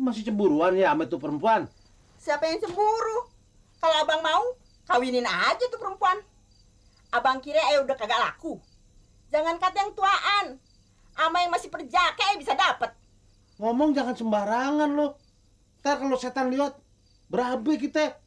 Masih cemburuan ya sama tuh perempuan? Siapa yang cemburu? Kalau abang mau, kawinin aja tuh perempuan. Abang kira udah kagak laku. Jangan kata yang tuaan, ama yang masih perjaka bisa dapet. Ngomong jangan sembarangan lo. Ntar kalau setan lihat, berabe kita.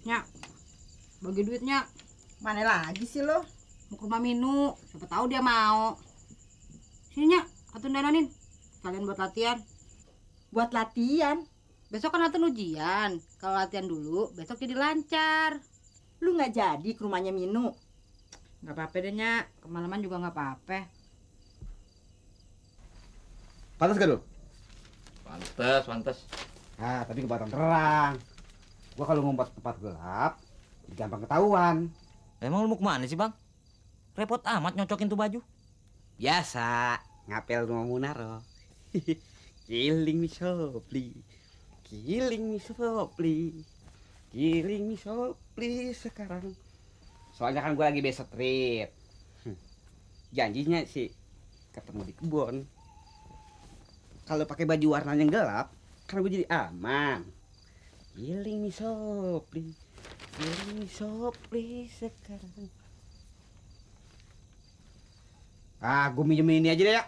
Nyak, bagi duitnya. Mana lagi sih lo? Mau ke rumah Minu, siapa tahu dia mau. Sini Nyak, Atun dananin. Kalian buat latihan. Buat latihan? Besok kan Atun ujian. Kalau latihan dulu, besok jadi lancar. Lu nggak jadi ke rumahnya Minu? Gak apa-apa deh Nyak, kemalaman juga gak apa-apa. Pantas gak lu? Pantes. Nah, tapi kebatang terang. Gua kalau ngumpet tempat gelap, gampang ketahuan. Emang lu mau kemana sih bang? Repot amat nyocokin tuh baju. Biasa, ngapel rumah Munaro. Killing me softly, killing me softly, killing me softly sekarang. Soalnya kan gua lagi besok trip. Janjinya sih ketemu di kebun. Kalau pakai baju warnanya gelap, kan gue jadi aman. Killing me softly sekarang. Ah, gue minjemin ini aja deh ya.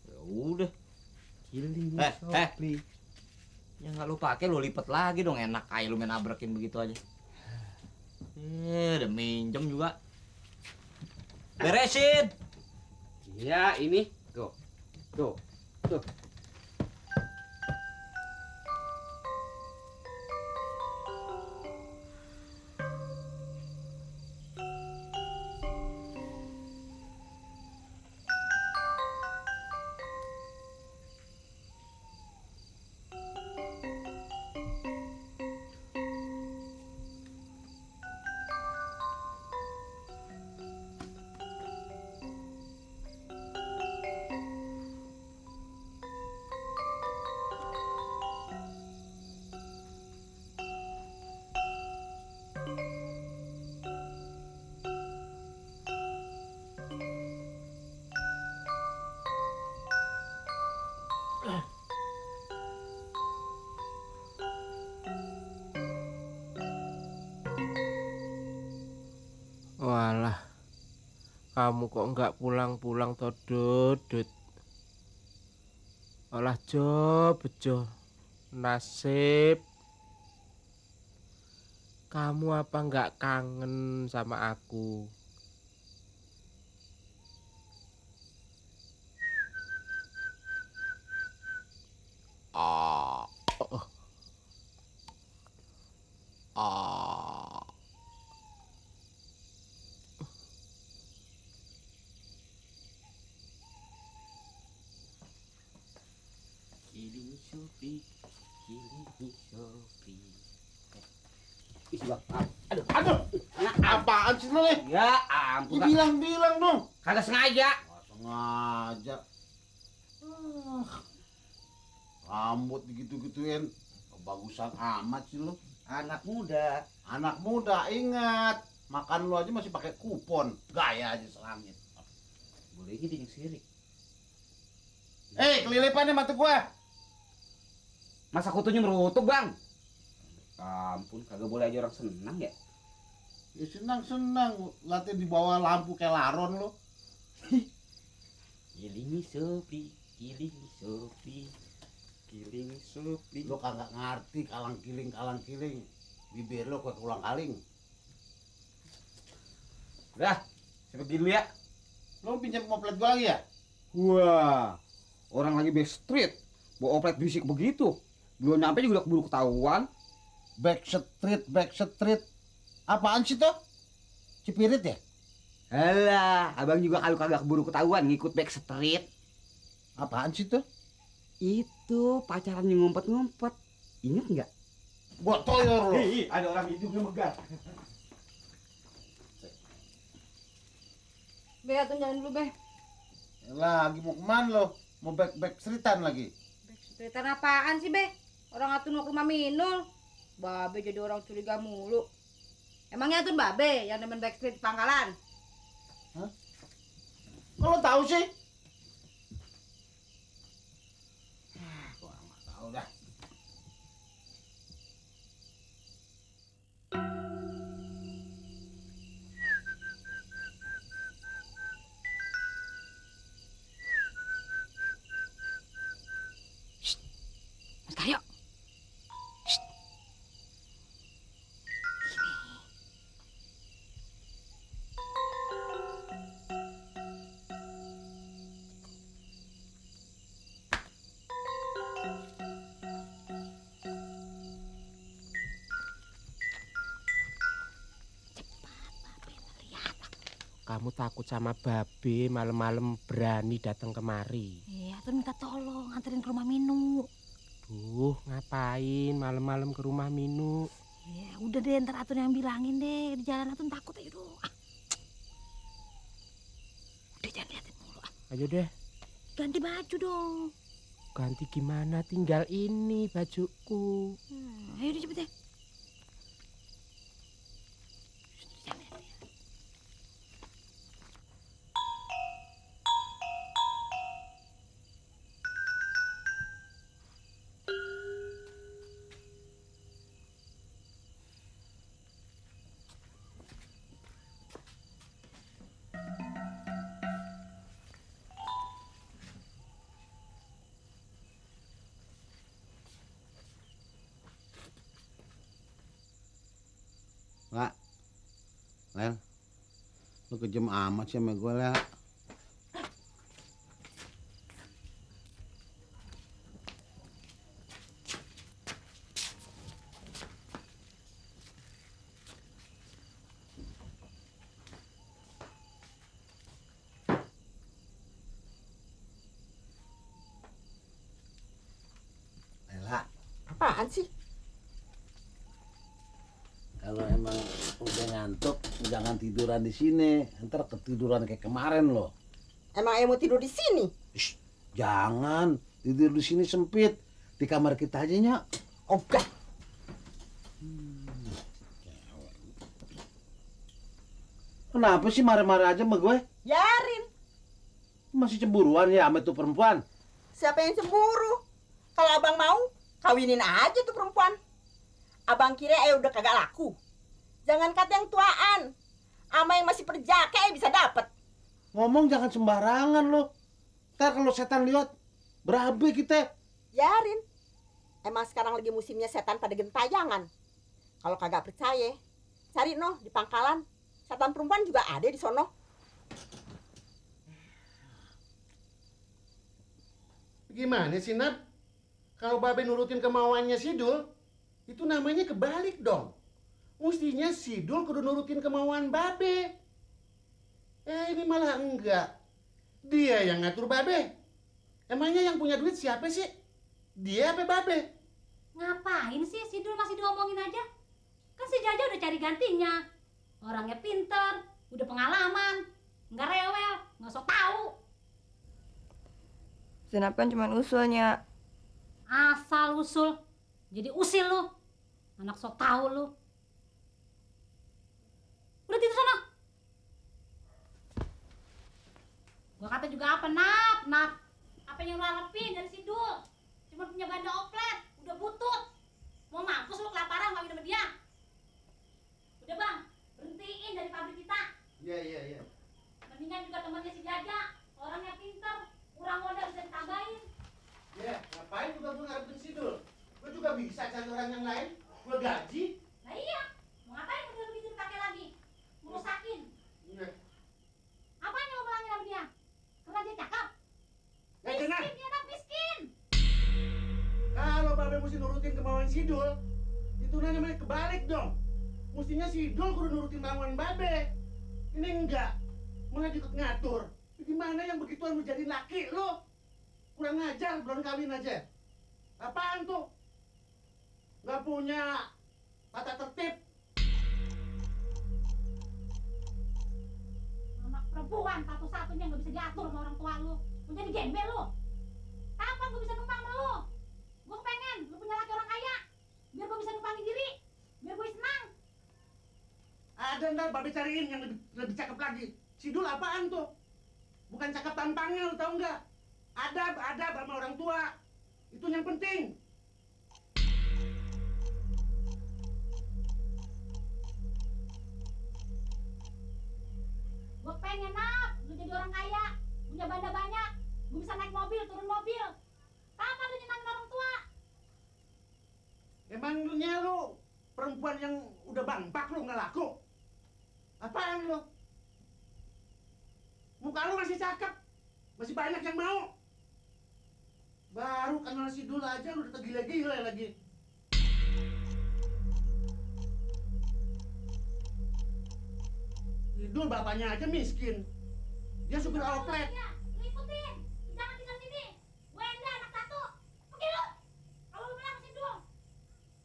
Ya udah. Killing me Eh, softly. Ya nggak lu pakai lu lipet lagi dong, enak aja lu main abrekin begitu aja. Udah minjem juga. Beresin. Iya, ini. Tuh. Walah, kamu kok nggak pulang-pulang toh, Dut? Olah bejo, nasib. Kamu apa nggak kangen sama aku? Ah, ah. Killing me softly, killing me softly. Ih, Bang. Aduh, apaan sih lo nih? Ya ampun. Kak. Bilang dong. Kagak sengaja. Nggak sengaja. Rambut digitu-gituin, kebagusan amat sih lo. Anak muda. Anak muda, ingat, makan lo aja masih pakai kupon, gaya aja selangit. Boleh jadi yang sirik. Kelilipan nih mata gua. Masa kutunya merutuk, Bang? Ampun, kagak boleh aja orang senang ya. Ya senang, latihan di bawah lampu kayak laron lo. Killing me softly, killing me softly, killing me softly. Lo kagak ngerti kalang kiling. Bibir lo kuat ulang kaling. Udah, saya pergi dulu ya. Lo pinjam oplet gua lagi ya? Wah, orang lagi back street, bawa oplet bisik begitu. Belum nyampe juga udah keburu ketahuan. Back street. Apaan sih tuh? Cipirit ya? Alah, abang juga kalau kagak keburu ketahuan ngikut backstreet. Apaan sih tuh? Itu pacaran yang ngumpet-ngumpet. Ingat nggak? Gua toyor lo. Ada orang hidungnya megar. Be, atun jalan dulu, Be. Lagi mau kemana lo? Mau back seritan lagi? Cerita apaan sih, Be? Orang atun mau ke rumah Minul. Babe jadi orang curiga mulu. Emangnya atun Babe yang demen backstreet di Pangkalan? Kalau tahu sih? Gua nggak tahu dah. Mas Karyo. Kamu takut sama babe malam-malam berani datang kemari. Iya, atun minta tolong anterin ke rumah Minu. Duh, ngapain malam-malam ke rumah Minu? Ya udah deh, ntar atun yang bilangin deh. Di jalan atun takut aja dulu. Udah jangan liatin mulu. Ayo deh, Ganti baju dong. ganti gimana? Tinggal ini bajuku. Ayo deh cepet deh. Jangan liatin. Pak, Lel, lu kejem amat sih sama gue lah. Lela, Apaan sih? kalau emang udah ngantuk, jangan tiduran di sini. Ntar ketiduran kayak kemarin loh. Emang ayah mau tidur di sini? Shh, jangan tidur di sini sempit. Di kamar kita aja Nyak. Ogah. Kenapa sih marah-marah aja sama gue? Biarin. Masih cemburuan ya sama tuh perempuan? Siapa yang cemburu? Kalau abang mau, kawinin aja tuh perempuan. Abang kira udah kagak laku. Jangan kata yang tuaan. Ama yang masih perjaka bisa dapet. Ngomong jangan sembarangan lo. Ntar kalau setan lihat, berabe kita. Biarin. Emang sekarang lagi musimnya setan pada gentayangan. Kalau kagak percaya, cari noh di Pangkalan. Setan perempuan juga ada di sono. Gimana sih, Nat? Kalau Babe nurutin kemauannya Sidul, itu namanya kebalik dong. Mestinya Sidul kudu nurutin kemauan Babe. Ini malah enggak. Dia yang ngatur Babe. Emangnya yang punya duit siapa sih? Dia apa Babe? Ngapain sih Sidul masih diomongin aja? Kan si Jaja udah cari gantinya. Orangnya pinter, udah pengalaman, nggak rewel, nggak sok tahu. Senap kan cuma usulnya. Asal usul, jadi usil lu. Anak sok tahu lu. Udah tidur sana. Gua kata juga apa, Nap? Apa yang lu harapin dari Sidul? Cuma punya banda oplet, udah butut. Mau mampus lu kelaparan kawin sama dia. Udah bang, berhentiin dari pabrik kita. Iya. Mendingan juga temannya si Jaja, orangnya pinter, kurang modal bisa ditambahin. Ya, ngapain juga gue ngarepin Sidul? Gue juga bisa cari orang yang lain. Gue gaji. Nah iya, mau ngapain modal begitu dipakai lagi? Merusakin. Iya. Apanya lo bilangin sama dia? Karena dia cakep? Ya, jangan. Miskin, dia anak miskin. Kalau Babe mesti nurutin kemauan Sidul, itu namanya kebalik dong. Mestinya Sidul kudu nurutin kemauan Babe. Ini enggak. malah ikut ngatur. Gimana yang begituan lu jadi laki lu? Kurang ajar, belum kawin aja. Apaan tuh? Gak punya tata tertib. Anak perempuan satu-satunya nggak bisa diatur sama orang tua lu. Mau jadi gembel lu. Kapan gue bisa numpang sama lu? Gue pengen lu punya laki orang kaya. Biar gue bisa numpangin diri. Biar gue senang. Ada ntar babe cariin yang lebih cakep lagi. Sidul apaan tuh? Bukan cakep tampangnya, lu tau nggak? Adab sama orang tua. Itu yang penting. Gue pengen lu jadi orang kaya. Punya banda banyak. Gue bisa naik mobil, turun mobil. Kapan lu nyenangin orang tua? Emangnya lu perempuan yang udah bangpak lu nggak laku? Apaan lu? Muka lu masih cakep, masih banyak yang mau. Baru kenal Sidul aja lu udah tergila-gila lagi. Sidul bapaknya aja miskin. Dia supir outlet. Ya, lu ikutin. Jangan tinggal sini. Wenda anak satu. Pergi lu. Kalau lu bilang Sidul.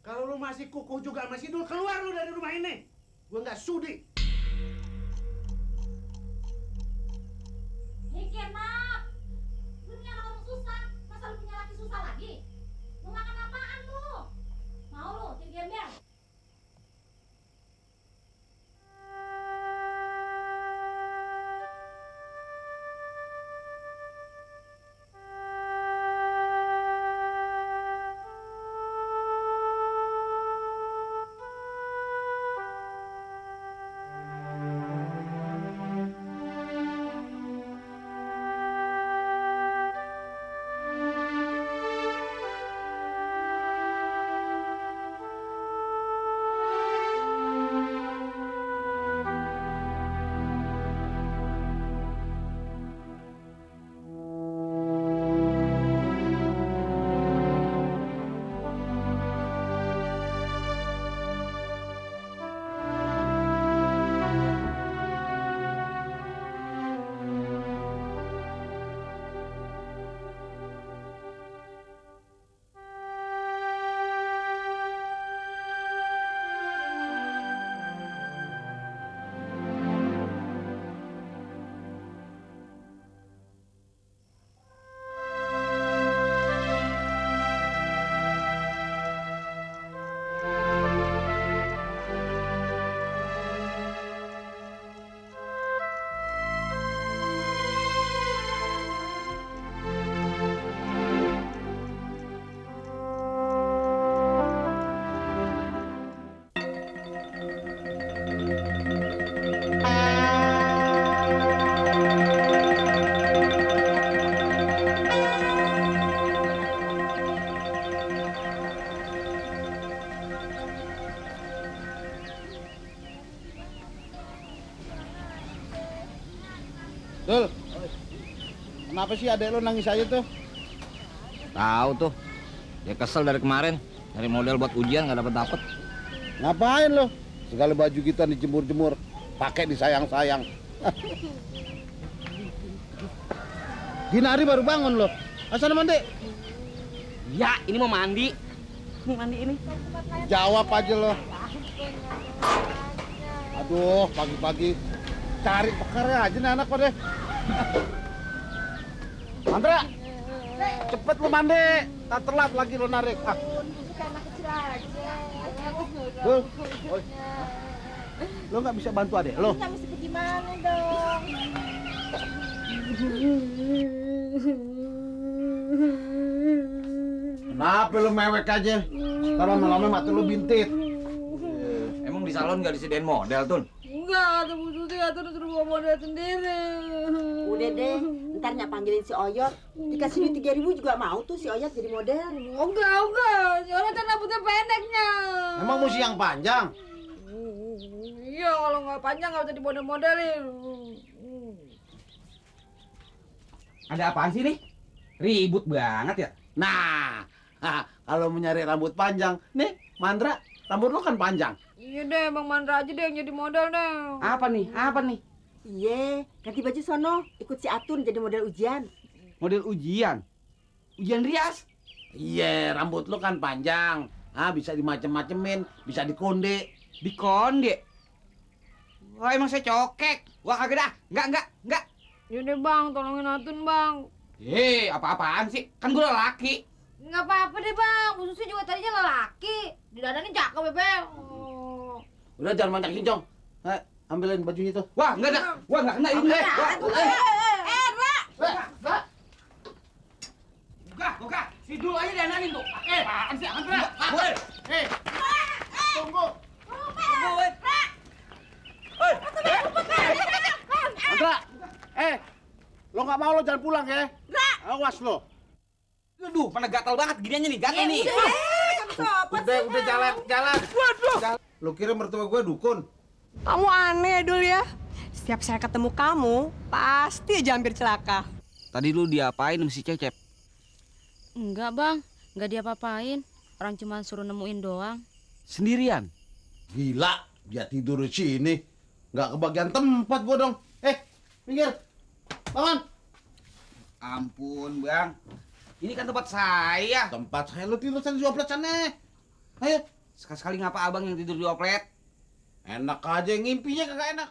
Kalau lu masih kukuh juga sama Sidul, keluar lu dari rumah ini. Gua nggak sudi. Mikir, Nak. Lu punya anak orang susah. Masa lu punya laki susah lagi? Mau makan apaan lu? Mau lu jadi gembel? Dul, kenapa sih adek lo nangis aja tuh? Tahu tuh. Dia kesel dari kemarin. Dari model buat ujian nggak dapet. Ngapain lo? Segala baju kita dijemur-jemur, pakai disayang-sayang. Gini hari baru bangun lo. Asal mandi? Ya, ini mau mandi. Mau mandi ini. Jawab aja lo. Aduh, pagi-pagi cari perkara aja nih anak pada. Mandra, cepet lo mandi. Tak telat lagi lo narik. Ah. Dul, oi. Lo nggak bisa bantu adek lo? Kita mesti gimana dong? Kenapa lo mewek aja? Ntar lama-lama mati lo bintit. Emang di salon nggak disediain model, Tun? Enggak, ada Bu Suti, atau suruh bawa model sendiri. Udah deh, ntar panggilin si Oyot. Dikasih duit 3.000 juga mau tuh si Oyot jadi model. Enggak. Orang kan rambutnya pendeknya. Emang mesti yang panjang? Iya, kalau nggak panjang nggak usah dimodel-modelin. Ada apaan sih nih? Ribut banget ya. Nah, kalau mau nyari rambut panjang, nih Mandra, rambut lo kan panjang. Iya deh, Bang Mandra aja deh yang jadi model deh. Apa nih? Apa nih? Iya, ganti baju sono, ikut si Atun jadi model ujian. Model ujian? Ujian rias? Iya, rambut lu kan panjang. Bisa dimacem-macemin, bisa dikonde. Dikonde? Wah, emang saya cokek. Wah, kagak dah. Enggak. Yaudah bang, tolongin Atun bang. Apa-apaan sih? Kan gue laki. Nggak apa-apa deh bang, khususnya juga tadinya lelaki. Di dadanya cakep bebe. Oh. Udah jangan banyak kincong. Ambilin bajunya tuh. Wah, enggak dah. Wah, enggak kena ini. Buka. Si Dul aja dandanin tuh. Apaan sih? Enggak. Tunggu. Andra, lo nggak mau lo jangan pulang ya? Awas lo. Aduh, mana gatal banget giniannya nih, gatal nih. Udah jalan. Waduh. Lo kira mertua gue dukun? Kamu aneh Dul ya. Setiap saya ketemu kamu, pasti aja hampir celaka. Tadi lu diapain sama si Cecep? Enggak bang, enggak diapa-apain. Orang cuma suruh nemuin doang. Sendirian? Gila, dia tidur di sini. Nggak kebagian tempat gua dong. Minggir. Bangun. Ampun, Bang. Ini kan tempat saya. Tempat saya lo tidur sana di oplet sana. Ayo. Sekali-sekali ngapa abang yang tidur di oplet? Enak aja ngimpinya kagak enak.